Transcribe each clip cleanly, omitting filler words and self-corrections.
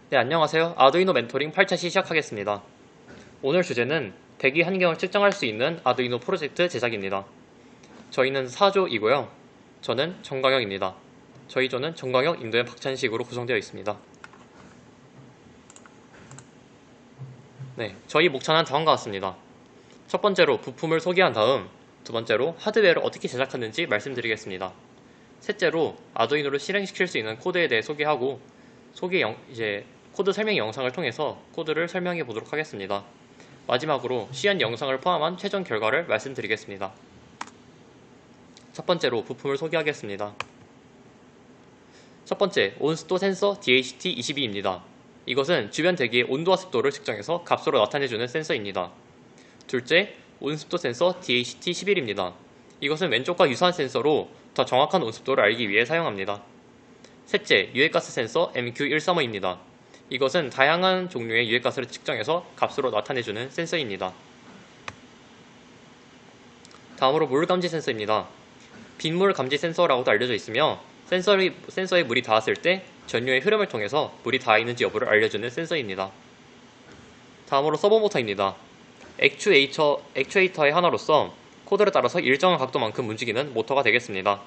네, 안녕하세요. 아두이노 멘토링 8차시 시작하겠습니다. 오늘 주제는 대기 환경을 측정할 수 있는 아두이노 프로젝트 제작입니다. 저희는 4조이고요. 저는 정광혁입니다. 저희 조는 정광혁, 임도현, 박찬식으로 구성되어 있습니다. 네, 저희 목차는 다음과 같습니다. 첫 번째로 부품을 소개한 다음, 두 번째로 하드웨어를 어떻게 제작하는지 말씀드리겠습니다. 셋째로 아두이노를 실행시킬 수 있는 코드에 대해 소개하고 코드 설명 영상을 통해서 코드를 설명해 보도록 하겠습니다. 마지막으로 시연 영상을 포함한 최종 결과를 말씀드리겠습니다. 첫 번째로 부품을 소개하겠습니다. 첫 번째, 온습도 센서 DHT22입니다. 이것은 주변 대기의 온도와 습도를 측정해서 값으로 나타내주는 센서입니다. 둘째, 온습도 센서 DHT11입니다. 이것은 왼쪽과 유사한 센서로 더 정확한 온습도를 알기 위해 사용합니다. 셋째, 유해가스 센서 MQ135입니다. 이것은 다양한 종류의 유해가스를 측정해서 값으로 나타내주는 센서입니다. 다음으로 물 감지 센서입니다. 빗물 감지 센서라고도 알려져 있으며 센서에 물이 닿았을 때 전류의 흐름을 통해서 물이 닿아 있는지 여부를 알려주는 센서입니다. 다음으로 서버모터입니다. 액추에이터의 하나로서 코드를 따라서 일정한 각도만큼 움직이는 모터가 되겠습니다.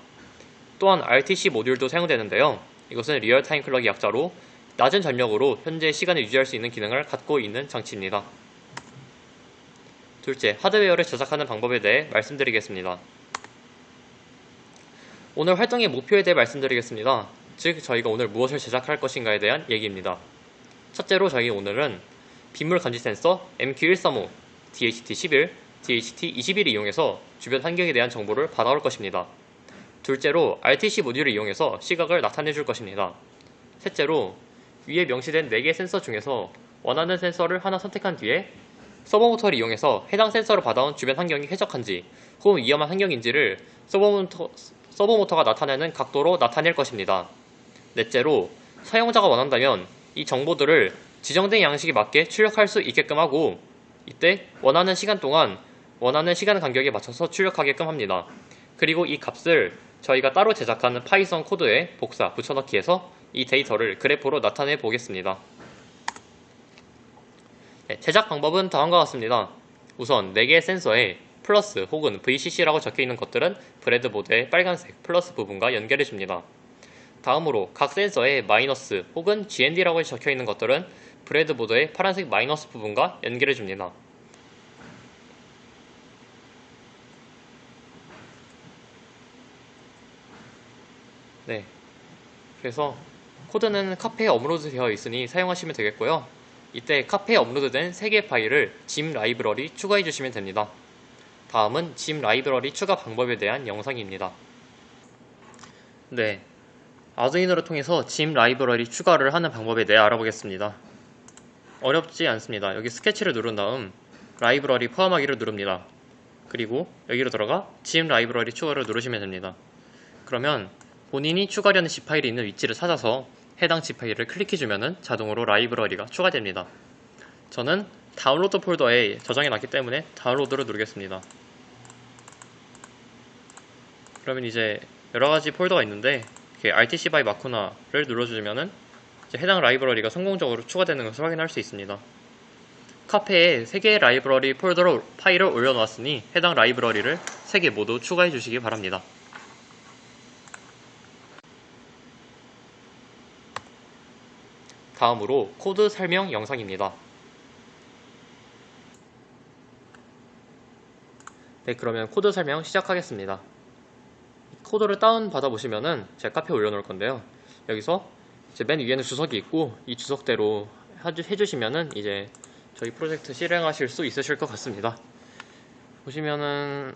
또한 RTC 모듈도 사용되는데요. 이것은 리얼타임 클럭의 약자로 낮은 전력으로 현재 시간을 유지할 수 있는 기능을 갖고 있는 장치입니다. 둘째, 하드웨어를 제작하는 방법에 대해 말씀드리겠습니다. 오늘 활동의 목표에 대해 말씀드리겠습니다. 즉, 저희가 오늘 무엇을 제작할 것인가에 대한 얘기입니다. 첫째로 저희 오늘은 빗물 감지 센서 MQ135, DHT11, DHT21을 이용해서 주변 환경에 대한 정보를 받아올 것입니다. 둘째로 RTC 모듈을 이용해서 시각을 나타내 줄 것입니다. 셋째로 위에 명시된 4개 센서 중에서 원하는 센서를 하나 선택한 뒤에 서버모터를 이용해서 해당 센서를 받아온 주변 환경이 쾌적한지 혹은 위험한 환경인지를 서버모터가 나타내는 각도로 나타낼 것입니다. 넷째로 사용자가 원한다면 이 정보들을 지정된 양식에 맞게 출력할 수 있게끔 하고 이때 원하는 시간 동안 원하는 시간 간격에 맞춰서 출력하게끔 합니다. 그리고 이 값을 저희가 따로 제작하는 파이썬 코드에 붙여넣기해서 이 데이터를 그래프로 나타내 보겠습니다. 제작 방법은 다음과 같습니다. 우선 4개의 센서에 플러스 혹은 VCC라고 적혀있는 것들은 브레드보드의 빨간색 플러스 부분과 연결해줍니다. 다음으로 각 센서에 마이너스 혹은 GND라고 적혀있는 것들은 브레드보드의 파란색 마이너스 부분과 연결해줍니다. 네, 그래서 코드는 카페에 업로드 되어 있으니 사용하시면 되겠고요. 이때 카페에 업로드된 3개 파일을 zip 라이브러리 추가해 주시면 됩니다. 다음은 zip 라이브러리 추가 방법에 대한 영상입니다. 네, 아두이노를 통해서 zip 라이브러리 추가를 하는 방법에 대해 알아보겠습니다. 어렵지 않습니다. 여기 스케치를 누른 다음 라이브러리 포함하기를 누릅니다. 그리고 여기로 들어가 zip 라이브러리 추가를 누르시면 됩니다. 그러면 본인이 추가하려는 zip 파일이 있는 위치를 찾아서 해당 zip 파일을 클릭해주면 자동으로 라이브러리가 추가됩니다. 저는 다운로드 폴더에 저장해놨기 때문에 다운로드를 누르겠습니다. 그러면 이제 여러가지 폴더가 있는데 RTC by 마쿠나를 눌러주면 해당 라이브러리가 성공적으로 추가되는 것을 확인할 수 있습니다. 카페에 3개의 라이브러리 폴더로 파일을 올려놓았으니 해당 라이브러리를 3개 모두 추가해 주시기 바랍니다. 다음으로 코드 설명 영상입니다. 네, 그러면 코드 설명 시작하겠습니다. 코드를 다운받아 보시면은 제가 카페에 올려놓을 건데요. 여기서 이제 맨 위에는 주석이 있고 이 주석대로 해주시면은 이제 저희 프로젝트 실행하실 수 있으실 것 같습니다. 보시면은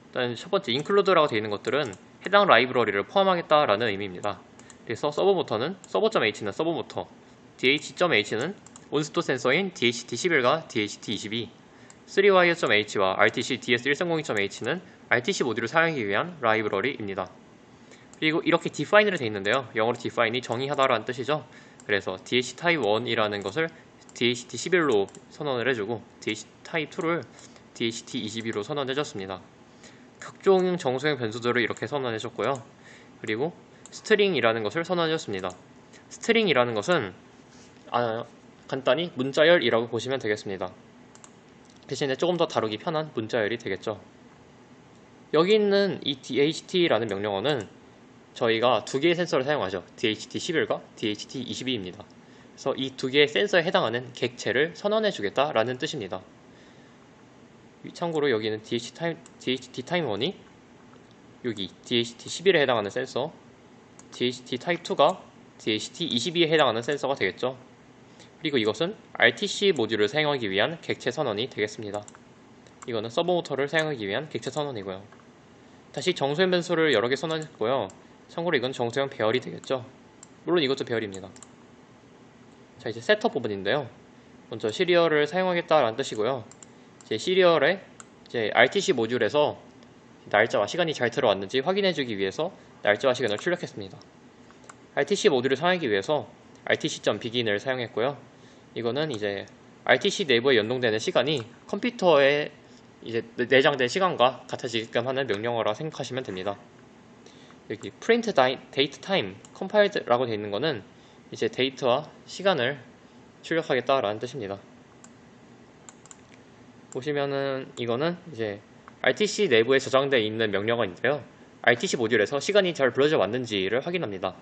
일단 첫 번째 include라고 되어 있는 것들은 해당 라이브러리를 포함하겠다라는 의미입니다. 그래서 서버모터는 서버.h는 서버모터, dh.h는 온습도 센서인 DHT11과 DHT22, 3wire.h와 RTC DS130.h는 RTC 모듈을 사용하기 위한 라이브러리입니다. 그리고 이렇게 define으로 되어 있는데요. 영어로 define이 정의하다라는 뜻이죠. 그래서 DHtype1이라는 것을 DHT11로 선언을 해주고 DHtype2를 DHT22로 선언해줬습니다. 각종 정수형 변수들을 이렇게 선언해줬고요. 그리고 스트링이라는 것을 선언해줬습니다. 스트링이라는 것은 간단히 문자열이라고 보시면 되겠습니다. 대신에 조금 더 다루기 편한 문자열이 되겠죠. 여기 있는 이 DHT라는 명령어는 저희가 두 개의 센서를 사용하죠. DHT11과 DHT22입니다. 그래서 이 두 개의 센서에 해당하는 객체를 선언해 주겠다라는 뜻입니다. 참고로 여기는 DHT 타임1이 여기 DHT11에 해당하는 센서, DHT 타입2가 DHT22에 해당하는 센서가 되겠죠. 그리고 이것은 RTC 모듈을 사용하기 위한 객체 선언이 되겠습니다. 이거는 서버 모터를 사용하기 위한 객체 선언이고요. 다시 정수형 변수를 여러 개 선언했고요. 참고로 이건 정수형 배열이 되겠죠. 물론 이것도 배열입니다. 자, 이제 셋업 부분인데요. 먼저 시리얼을 사용하겠다라는 뜻이고요. 이제 시리얼에 이제 RTC 모듈에서 날짜와 시간이 잘 들어왔는지 확인해주기 위해서 날짜와 시간을 출력했습니다. RTC 모듈을 사용하기 위해서 RTC.begin을 사용했고요. 이거는 이제 RTC 내부에 연동되는 시간이 컴퓨터에 이제 내장된 시간과 같아지게끔 하는 명령어라 생각하시면 됩니다. 여기 print date time compiled라고 되어 있는 거는 이제 데이트와 시간을 출력하겠다라는 뜻입니다. 보시면은 이거는 이제 RTC 내부에 저장되어 있는 명령어인데요. RTC 모듈에서 시간이 잘 불러져 왔는지를 확인합니다.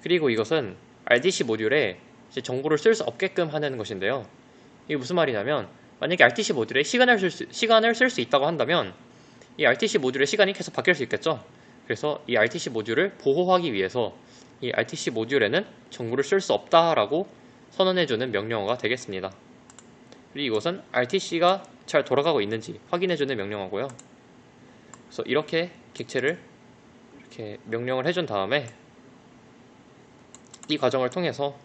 그리고 이것은 RTC 모듈에 이제 정보를 쓸 수 없게끔 하는 것인데요. 이게 무슨 말이냐면 만약에 RTC 모듈에 시간을 쓸 수 있다고 한다면 이 RTC 모듈의 시간이 계속 바뀔 수 있겠죠. 그래서 이 RTC 모듈을 보호하기 위해서 이 RTC 모듈에는 정보를 쓸 수 없다라고 선언해주는 명령어가 되겠습니다. 그리고 이것은 RTC가 잘 돌아가고 있는지 확인해주는 명령어고요. 그래서 이렇게 객체를 이렇게 명령을 해준 다음에 이 과정을 통해서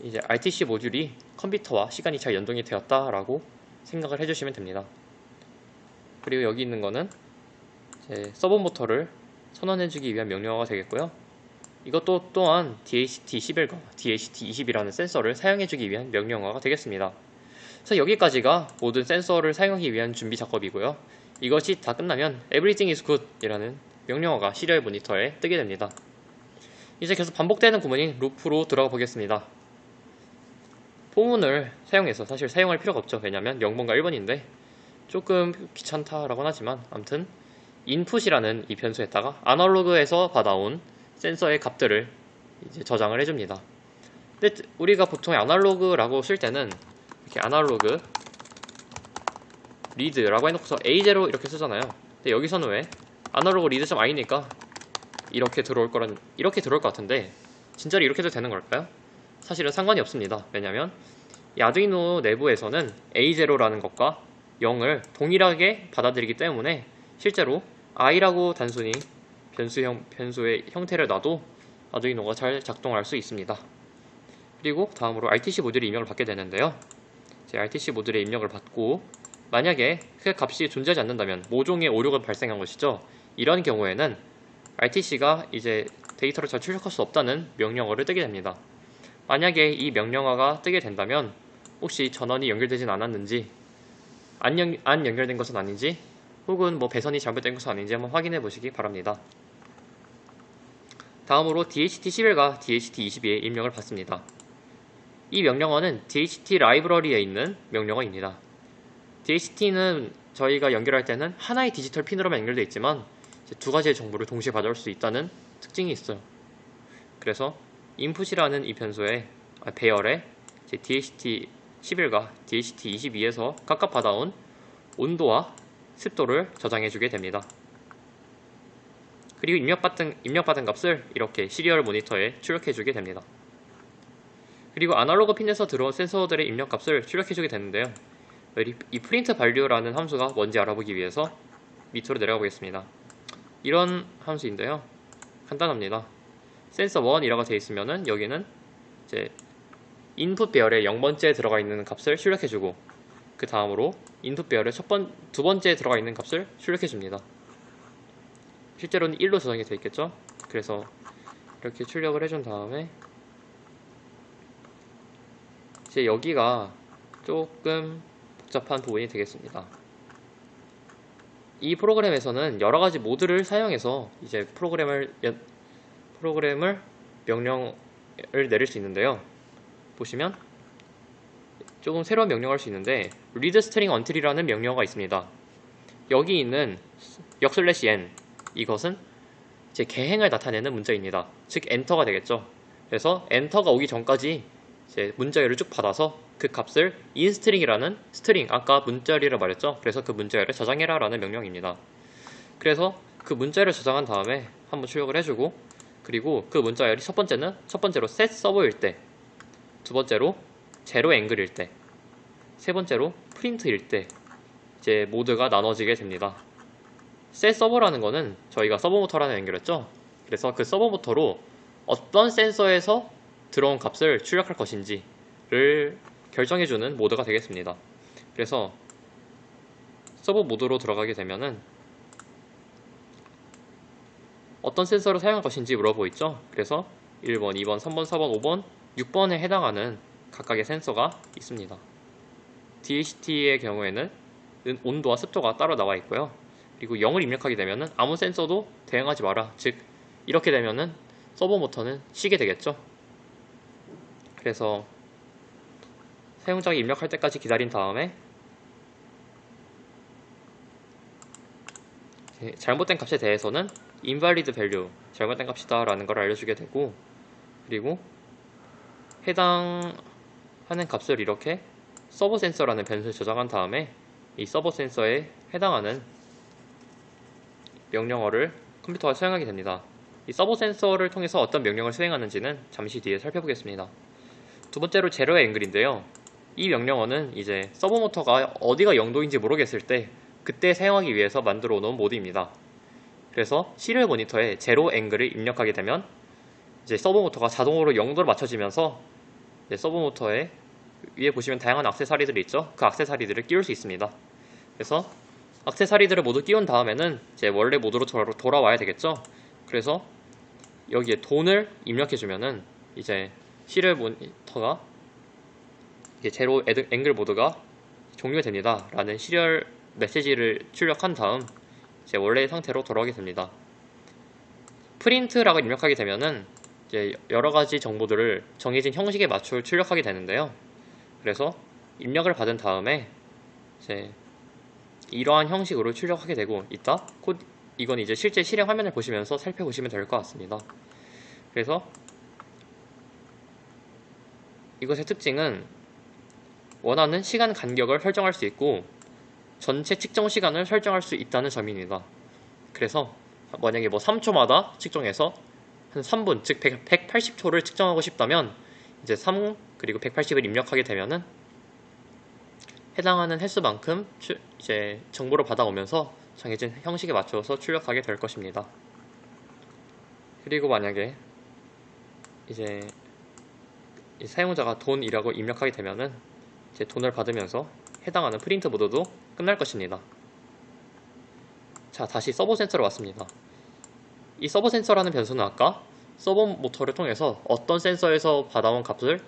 이제 RTC 모듈이 컴퓨터와 시간이 잘 연동이 되었다라고 생각을 해주시면 됩니다. 그리고 여기 있는 거는 이제 서버 모터를 선언해주기 위한 명령어가 되겠고요. 이것도 또한 DHT11과 DHT20이라는 센서를 사용해주기 위한 명령어가 되겠습니다. 그래서 여기까지가 모든 센서를 사용하기 위한 준비 작업이고요. 이것이 다 끝나면 Everything is good 이라는 명령어가 시리얼 모니터에 뜨게 됩니다. 이제 계속 반복되는 구문인 루프로 들어가 보겠습니다. 포문을 사용해서 사실 사용할 필요가 없죠. 왜냐하면 0번과 1번인데 조금 귀찮다라고는 하지만 아무튼 input이라는 이 변수에다가 아날로그에서 받아온 센서의 값들을 이제 저장을 해줍니다. 근데 우리가 보통 아날로그라고 쓸 때는 이렇게 아날로그 리드라고 해놓고서 A0 이렇게 쓰잖아요. 근데 여기서는 왜 아날로그 리드.i니까 이렇게 들어올 것 같은데 진짜로 이렇게 해도 되는 걸까요? 사실은 상관이 없습니다. 왜냐면 이 아두이노 내부에서는 A0라는 것과 0을 동일하게 받아들이기 때문에 실제로 i라고 단순히 변수의 형태를 놔도 아두이노가 잘 작동할 수 있습니다. 그리고 다음으로 RTC 모듈이 입력을 받게 되는데요. 이제 RTC 모듈에 입력을 받고 만약에 그 값이 존재하지 않는다면 모종의 오류가 발생한 것이죠. 이런 경우에는 RTC가 이제 데이터를 잘 출력할 수 없다는 명령어를 뜨게 됩니다. 만약에 이 명령어가 뜨게 된다면 혹시 전원이 연결되진 않았는지 안 연결된 것은 아닌지 혹은 뭐 배선이 잘못된 것은 아닌지 한번 확인해 보시기 바랍니다. 다음으로 DHT11과 DHT22에 입력을 받습니다. 이 명령어는 DHT 라이브러리에 있는 명령어입니다. DHT는 저희가 연결할 때는 하나의 디지털 핀으로만 연결되어 있지만 두 가지의 정보를 동시에 받아올 수 있다는 특징이 있어요. 그래서 input이라는 이 변수의 배열에 DHT11과 DHT22에서 각각 받아온 온도와 습도를 저장해주게 됩니다. 그리고 입력받은 값을 이렇게 시리얼 모니터에 출력해주게 됩니다. 그리고 아날로그 핀에서 들어온 센서들의 입력값을 출력해주게 되는데요. 이 print value라는 함수가 뭔지 알아보기 위해서 밑으로 내려가 보겠습니다. 이런 함수인데요. 간단합니다. 센서1이라고 되어 있으면은 여기는 이제 인풋 배열에 0번째에 들어가 있는 값을 출력해주고 그 다음으로 인풋 배열에 두 번째에 들어가 있는 값을 출력해줍니다. 실제로는 1로 저장이 되어 있겠죠. 그래서 이렇게 출력을 해준 다음에 이제 여기가 조금 복잡한 부분이 되겠습니다. 이 프로그램에서는 여러가지 모드를 사용해서 이제 프로그램을 명령을 내릴 수 있는데요. 보시면 조금 새로운 명령을 할 수 있는데 read string until이라는 명령어가 있습니다. 여기 있는 역/n 이것은 이제 개행을 나타내는 문자입니다. 즉 엔터가 되겠죠. 그래서 엔터가 오기 전까지 이제 문자열을 쭉 받아서 그 값을 inString이라는 스트링, 아까 문자열이라고 말했죠. 그래서 그 문자열을 저장해라 라는 명령입니다. 그래서 그 문자열을 저장한 다음에 한번 출력을 해주고, 그리고 그 문자열이 첫 번째로 set 서버일 때, 두 번째로 제로 앵글일 때, 세 번째로 프린트일 때 이제 모드가 나눠지게 됩니다. set 서버라는 거는 저희가 서버 모터라는 연결했죠. 그래서 그 서버 모터로 어떤 센서에서 들어온 값을 출력할 것인지를 결정해주는 모드가 되겠습니다. 그래서 서버 모드로 들어가게 되면은 어떤 센서를 사용할 것인지 물어보고 있죠. 그래서 1번, 2번, 3번, 4번, 5번, 6번에 해당하는 각각의 센서가 있습니다. DHT의 경우에는 온도와 습도가 따로 나와 있고요. 그리고 0을 입력하게 되면은 아무 센서도 대응하지 마라. 즉 이렇게 되면은 서버 모터는 쉬게 되겠죠. 그래서 사용자가 입력할 때까지 기다린 다음에 잘못된 값에 대해서는 invalid value, 잘못된 값이다 라는 걸 알려주게 되고, 그리고 해당하는 값을 이렇게 서버 센서라는 변수에 저장한 다음에 이 서버 센서에 해당하는 명령어를 컴퓨터가 수행하게 됩니다. 이 서버 센서를 통해서 어떤 명령을 수행하는지는 잠시 뒤에 살펴보겠습니다. 두 번째로 제로 앵글인데요. 이 명령어는 이제 서버 모터가 어디가 0도인지 모르겠을 때 그때 사용하기 위해서 만들어 놓은 모드입니다. 그래서 시리얼 모니터에 제로 앵글을 입력하게 되면 이제 서버 모터가 자동으로 0도로 맞춰지면서 이제 서버 모터에 위에 보시면 다양한 액세서리들이 있죠. 그 액세서리들을 끼울 수 있습니다. 그래서 액세서리들을 모두 끼운 다음에는 이제 원래 모드로 돌아와야 되겠죠. 그래서 여기에 돈을 입력해주면은 이제 시리얼 모니터가 이제 제로 앵글 모드가 종료됩니다 라는 시리얼 메시지를 출력한 다음 이제 원래의 상태로 돌아오게 됩니다. 프린트라고 입력하게 되면은 이제 여러 가지 정보들을 정해진 형식에 맞춰 출력하게 되는데요. 그래서 입력을 받은 다음에 이제 이러한 형식으로 출력하게 되고 있다. 이건 이제 실제 실행 화면을 보시면서 살펴보시면 될 것 같습니다. 그래서 이것의 특징은 원하는 시간 간격을 설정할 수 있고 전체 측정 시간을 설정할 수 있다는 점입니다. 그래서 만약에 뭐 3초마다 측정해서 한 3분, 즉 180초를 측정하고 싶다면 이제 3 그리고 180을 입력하게 되면은 해당하는 횟수만큼 이제 정보를 받아오면서 정해진 형식에 맞춰서 출력하게 될 것입니다. 그리고 만약에 이제 사용자가 돈이라고 입력하게 되면은 이제 돈을 받으면서 해당하는 프린트 모드도 끝날 것입니다. 자, 다시 서버 센서로 왔습니다. 이 서버 센서라는 변수는 아까 서버 모터를 통해서 어떤 센서에서 받아온 값을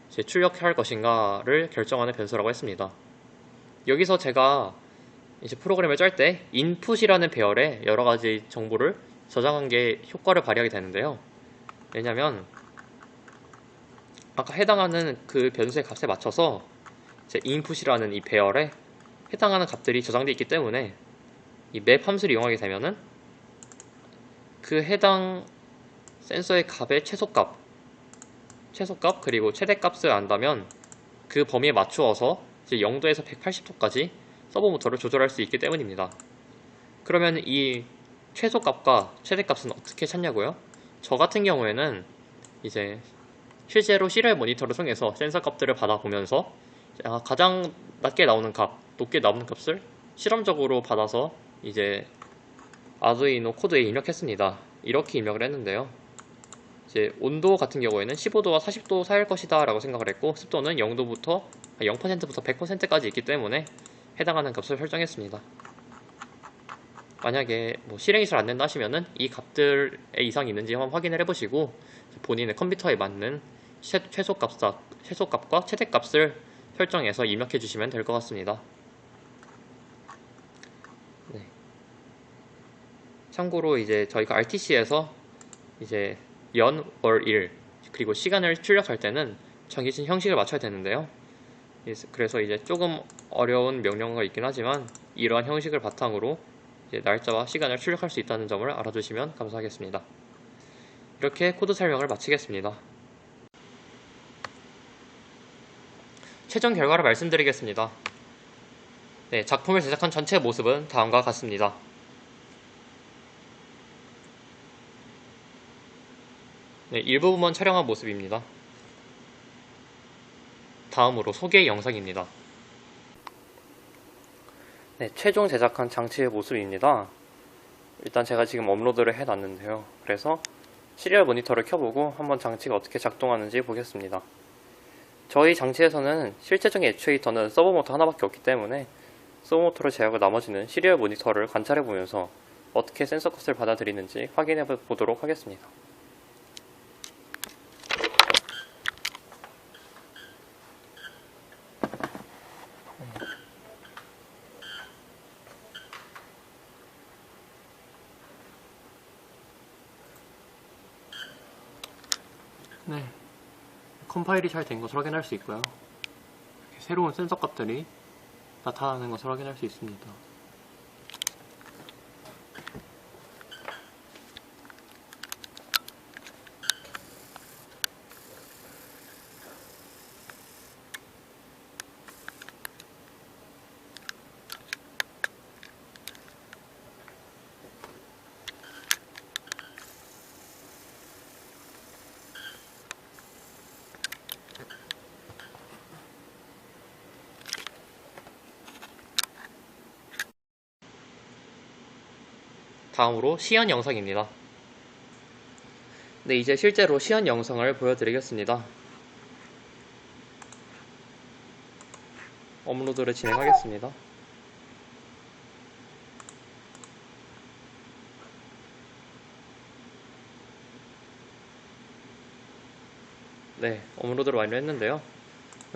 이제 출력할 것인가를 결정하는 변수라고 했습니다. 여기서 제가 이제 프로그램을 짤 때 input이라는 배열에 여러 가지 정보를 저장한 게 효과를 발휘하게 되는데요. 왜냐면 아까 해당하는 그 변수의 값에 맞춰서 이제 input이라는 이 배열에 해당하는 값들이 저장되어 있기 때문에 이 map 함수를 이용하게 되면은 그 해당 센서의 값의 최소값 그리고 최대값을 안다면 그 범위에 맞추어서 이제 0도에서 180도까지 서버 모터를 조절할 수 있기 때문입니다. 그러면 이 최소값과 최대값은 어떻게 찾냐고요? 저 같은 경우에는 이제 실제로 시리얼 모니터를 통해서 센서 값들을 받아보면서 가장 낮게 나오는 값, 높게 나오는 값을 실험적으로 받아서 이제 아두이노 코드에 입력했습니다. 이렇게 입력을 했는데요. 이제 온도 같은 경우에는 15도와 40도 사이일 것이다 라고 생각을 했고, 습도는 0도부터 0%부터 100%까지 있기 때문에 해당하는 값을 설정했습니다. 만약에 뭐 실행이 잘 안된다 하시면은 이 값들에 이상이 있는지 한번 확인을 해보시고 본인의 컴퓨터에 맞는 최소값과 최대값을 설정해서 입력해 주시면 될 것 같습니다. 네. 참고로 이제 저희가 RTC에서 이제 연, 월, 일 그리고 시간을 출력할 때는 정해진 형식을 맞춰야 되는데요. 그래서 이제 조금 어려운 명령어가 있긴 하지만 이러한 형식을 바탕으로 이제 날짜와 시간을 출력할 수 있다는 점을 알아주시면 감사하겠습니다. 이렇게 코드 설명을 마치겠습니다. 최종 결과를 말씀드리겠습니다. 네, 작품을 제작한 전체 모습은 다음과 같습니다. 네, 일부분만 촬영한 모습입니다. 다음으로 소개 영상입니다. 네, 최종 제작한 장치의 모습입니다. 일단 제가 지금 업로드를 해놨는데요. 그래서 시리얼 모니터를 켜보고 한번 장치가 어떻게 작동하는지 보겠습니다. 저희 장치에서는 실제적인 액추에이터는 서버모터 하나밖에 없기 때문에 서버모터를 제외하고 나머지는 시리얼 모니터를 관찰해보면서 어떻게 센서 컷을 받아들이는지 확인해 보도록 하겠습니다. 네, 컴파일이 잘 된 것을 확인할 수 있고요. 새로운 센서 값들이 나타나는 것을 확인할 수 있습니다. 다음으로 시연 영상입니다. 네, 이제 실제로 시연 영상을 보여드리겠습니다. 업로드를 진행하겠습니다. 네, 업로드를 완료했는데요.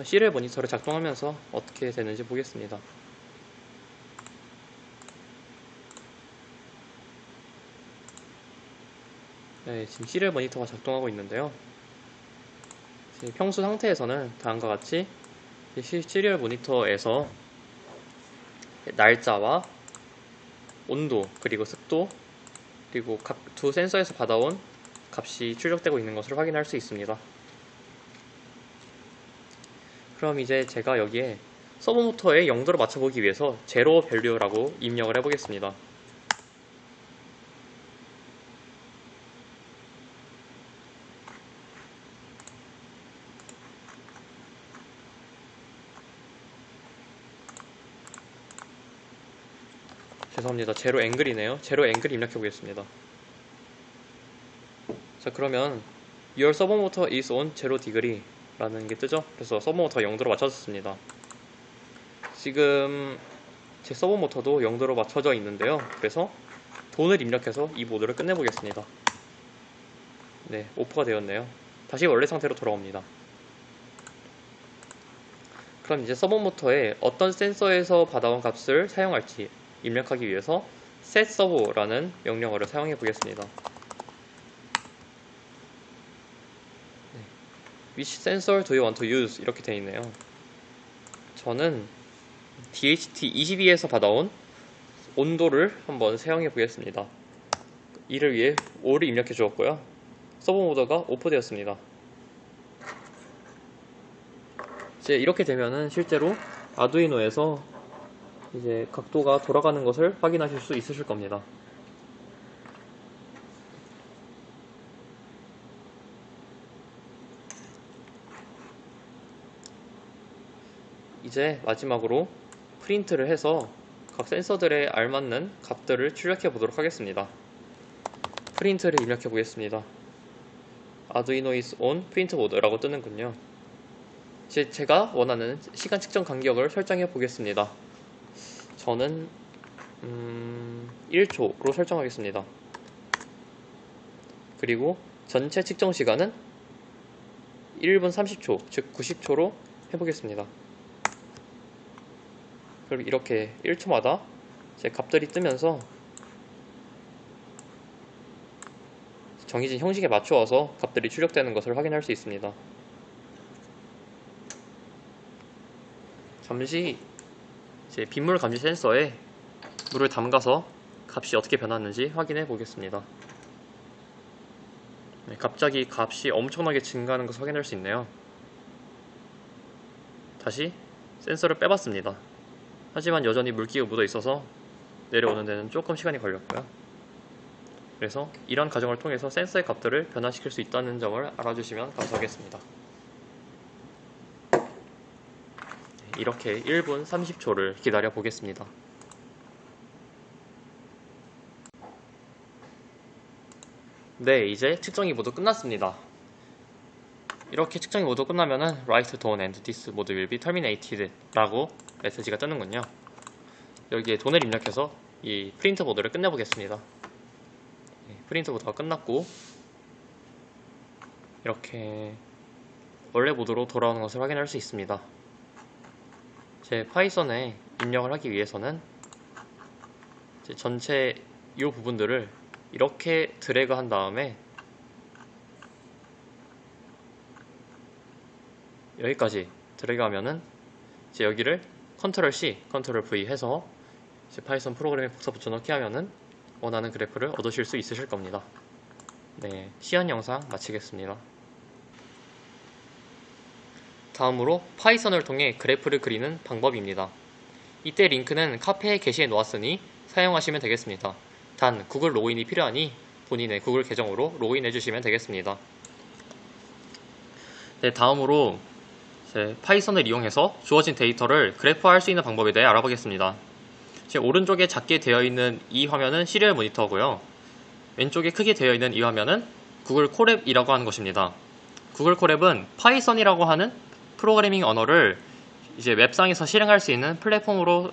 시리얼 모니터를 작동하면서 어떻게 되는지 보겠습니다. 네, 지금 시리얼 모니터가 작동하고 있는데요. 지금 평소 상태에서는 다음과 같이 시리얼 모니터에서 날짜와 온도, 그리고 습도, 그리고 각 두 센서에서 받아온 값이 출력되고 있는 것을 확인할 수 있습니다. 그럼 이제 제가 여기에 서버모터의 영도를 맞춰보기 위해서 제로 밸류라고 입력을 해보겠습니다. 죄송합니다. 제로 앵글이네요. 제로 앵글 입력해 보겠습니다. 자, 그러면 Your servo motor is on 0° 라는 게 뜨죠? 그래서 서버 모터가 0도로 맞춰졌습니다. 지금 제 서버 모터도 0도로 맞춰져 있는데요. 그래서 돈을 입력해서 이 모드를 끝내보겠습니다. 네, 오프가 되었네요. 다시 원래 상태로 돌아옵니다. 그럼 이제 서버 모터에 어떤 센서에서 받아온 값을 사용할지 입력하기 위해서 setServo라는 명령어를 사용해 보겠습니다. Which sensor do you want to use? 이렇게 되어 있네요. 저는 DHT22에서 받아온 온도를 한번 사용해 보겠습니다. 이를 위해 5를 입력해 주었고요. 서버 모드가 오프되었습니다. 이제 이렇게 되면은 실제로 아두이노에서 이제 각도가 돌아가는 것을 확인하실 수 있으실 겁니다. 이제 마지막으로 프린트를 해서 각 센서들에 알맞는 값들을 출력해 보도록 하겠습니다. 프린트를 입력해 보겠습니다. Arduino is on print mode 라고 뜨는군요. 이제 제가 원하는 시간 측정 간격을 설정해 보겠습니다. 저는 1초로 설정하겠습니다. 그리고 전체 측정 시간은 1분 30초, 즉 90초로 해보겠습니다. 그럼 이렇게 1초마다 제 값들이 뜨면서 정해진 형식에 맞추어서 값들이 출력되는 것을 확인할 수 있습니다. 잠시 이제 빗물 감지 센서에 물을 담가서 값이 어떻게 변하는지 확인해 보겠습니다. 네, 갑자기 값이 엄청나게 증가하는 것을 확인할 수 있네요. 다시 센서를 빼봤습니다. 하지만 여전히 물기가 묻어 있어서 내려오는 데는 조금 시간이 걸렸고요. 그래서 이런 과정을 통해서 센서의 값들을 변화시킬 수 있다는 점을 알아주시면 감사하겠습니다. 이렇게 1분 30초를 기다려 보겠습니다. 네, 이제 측정이 모두 끝났습니다. 이렇게 측정이 모두 끝나면은 Write Done and this mode will be terminated 라고 메시지가 뜨는군요. 여기에 돈을 입력해서 이 프린트 보드를 끝내보겠습니다. 프린트 보드가 끝났고 이렇게 원래 모드로 돌아오는 것을 확인할 수 있습니다. 제 파이썬에 입력을 하기 위해서는 전체 이 부분들을 이렇게 드래그 한 다음에 여기까지 드래그 하면은 이제 여기를 컨트롤 C, 컨트롤 V 해서 이제 파이썬 프로그램에 복사 붙여넣기 하면은 원하는 그래프를 얻으실 수 있으실 겁니다. 네, 시연 영상 마치겠습니다. 다음으로 파이썬을 통해 그래프를 그리는 방법입니다. 이때 링크는 카페에 게시해 놓았으니 사용하시면 되겠습니다. 단 구글 로그인이 필요하니 본인의 구글 계정으로 로그인해 주시면 되겠습니다. 네, 다음으로 파이썬을 이용해서 주어진 데이터를 그래프화할 수 있는 방법에 대해 알아보겠습니다. 제 오른쪽에 작게 되어 있는 이 화면은 시리얼 모니터고요. 왼쪽에 크게 되어 있는 이 화면은 구글 콜앱이라고 하는 것입니다. 구글 콜앱은 파이썬이라고 하는 프로그래밍 언어를 이제 웹상에서 실행할 수 있는 플랫폼으로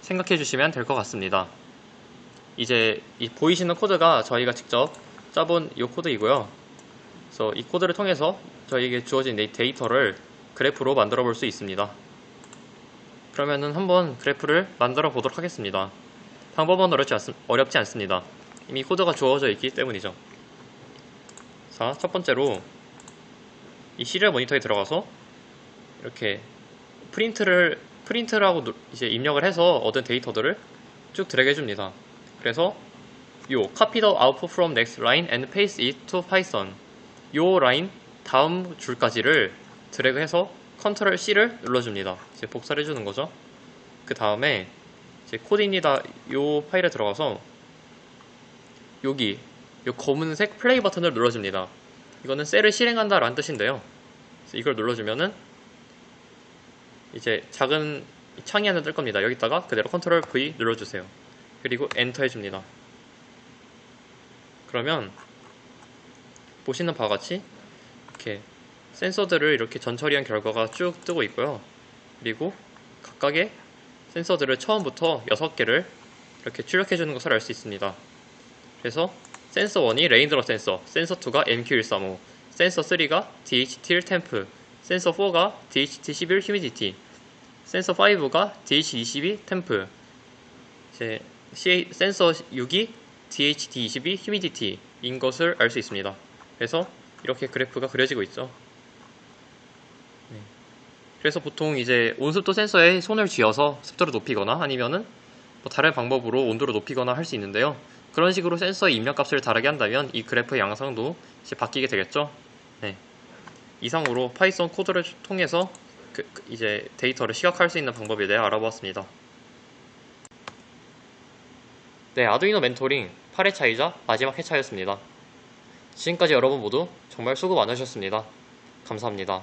생각해 주시면 될 것 같습니다. 이제 이 보이시는 코드가 저희가 직접 짜본 이 코드이고요. 그래서 이 코드를 통해서 저희에게 주어진 데이터를 그래프로 만들어 볼 수 있습니다. 그러면은 한번 그래프를 만들어 보도록 하겠습니다. 방법은 어렵지 않습니다. 이미 코드가 주어져 있기 때문이죠. 자, 첫 번째로 이 시리얼 모니터에 들어가서 이렇게 프린트라고 이제 입력을 해서 얻은 데이터들을 쭉 드래그 해줍니다. 그래서 요 copy the output from next line and paste it to Python 요 라인 다음 줄까지를 드래그해서 컨트롤 C를 눌러줍니다. 이제 복사를 해주는 거죠. 그 다음에 이제 코드입니다. 요 파일에 들어가서 여기 요 검은색 플레이 버튼을 눌러줍니다. 이거는 셀을 실행한다 라는 뜻인데요. 그래서 이걸 눌러주면은 이제 작은 창이 하나 뜰 겁니다. 여기다가 그대로 컨트롤 V 눌러주세요. 그리고 엔터 해줍니다. 그러면 보시는 바와 같이 이렇게 센서들을 이렇게 전처리한 결과가 쭉 뜨고 있고요. 그리고 각각의 센서들을 처음부터 6개를 이렇게 출력해주는 것을 알 수 있습니다. 그래서 센서 1이 레인드롭 센서, 센서 2가 MQ135, 센서 3가 DHT1 템프, 센서 4가 DHT11 휴미디티, 센서 5가 DH22 템프, 이제 센서 6이 DHT22 휴미디티인 것을 알 수 있습니다. 그래서 이렇게 그래프가 그려지고 있죠. 그래서 보통 이제 온습도 센서에 손을 쥐어서 습도를 높이거나 아니면은 뭐 다른 방법으로 온도를 높이거나 할 수 있는데요. 그런 식으로 센서의 입력값을 다르게 한다면 이 그래프의 양상도 이제 바뀌게 되겠죠. 네. 이상으로 파이썬 코드를 통해서 이제 데이터를 시각화할 수 있는 방법에 대해 알아보았습니다. 네, 아두이노 멘토링 8회차이자 마지막 회차였습니다. 지금까지 여러분 모두 정말 수고 많으셨습니다. 감사합니다.